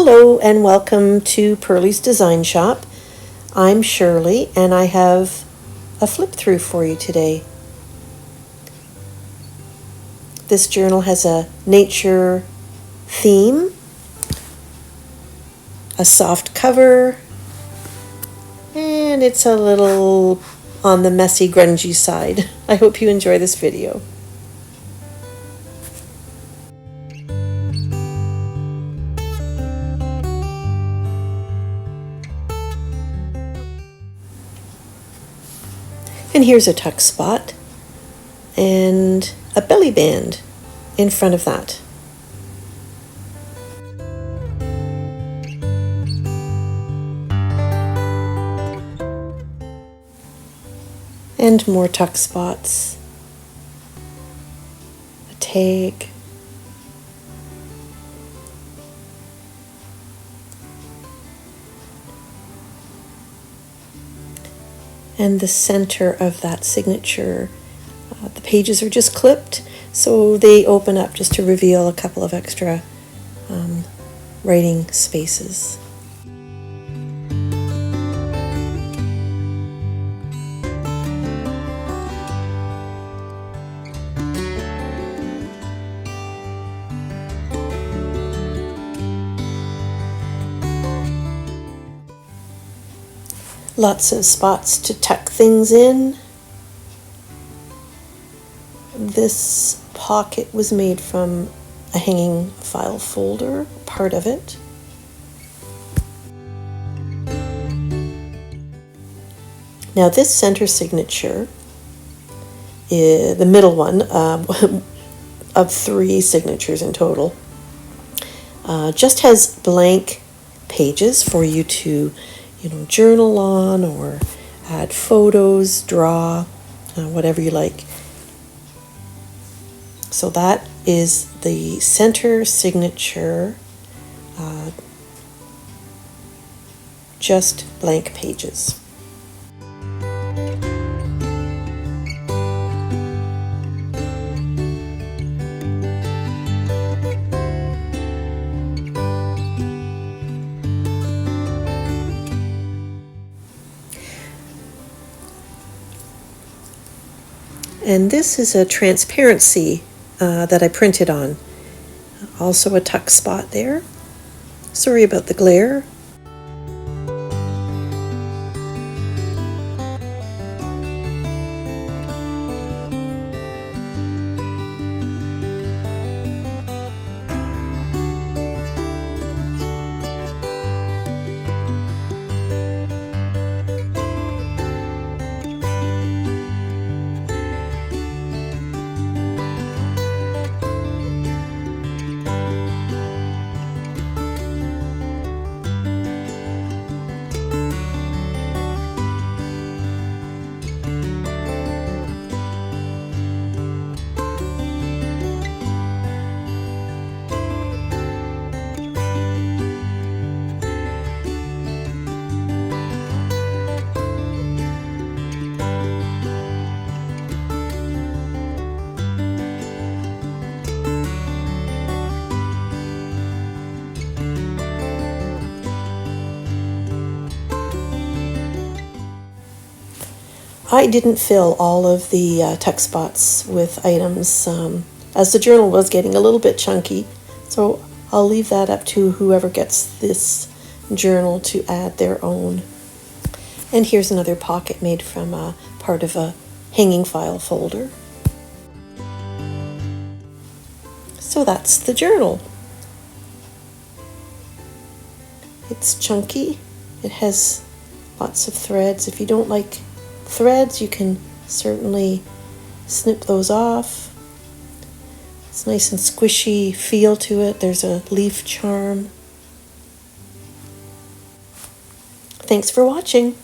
Hello and welcome to Pearlie's Design Shop. I'm Shirley and I have a flip through for you today. This journal has a nature theme, a soft cover, and it's a little on the messy, grungy side. I hope you enjoy this video. And here's a tuck spot and a belly band in front of that. And more tuck spots, a tag, and the center of that signature. The pages are just clipped, so they open up just to reveal a couple of extra writing spaces. Lots of spots to tuck things in. This pocket was made from a hanging file folder, part of it. Now this center signature, the middle one of 3 signatures in total, just has blank pages for you to journal on or add photos, draw, whatever you like. So that is the center signature, just blank pages. And this is a transparency that I printed on. Also a tuck spot there. Sorry about the glare. I didn't fill all of the tuck spots with items as the journal was getting a little bit chunky, so I'll leave that up to whoever gets this journal to add their own. And here's another pocket made from part of a hanging file folder. So that's the journal. It's chunky. It has lots of threads. If you don't like threads, you can certainly snip those off. It's nice and squishy feel to it. There's a leaf charm. Thanks for watching.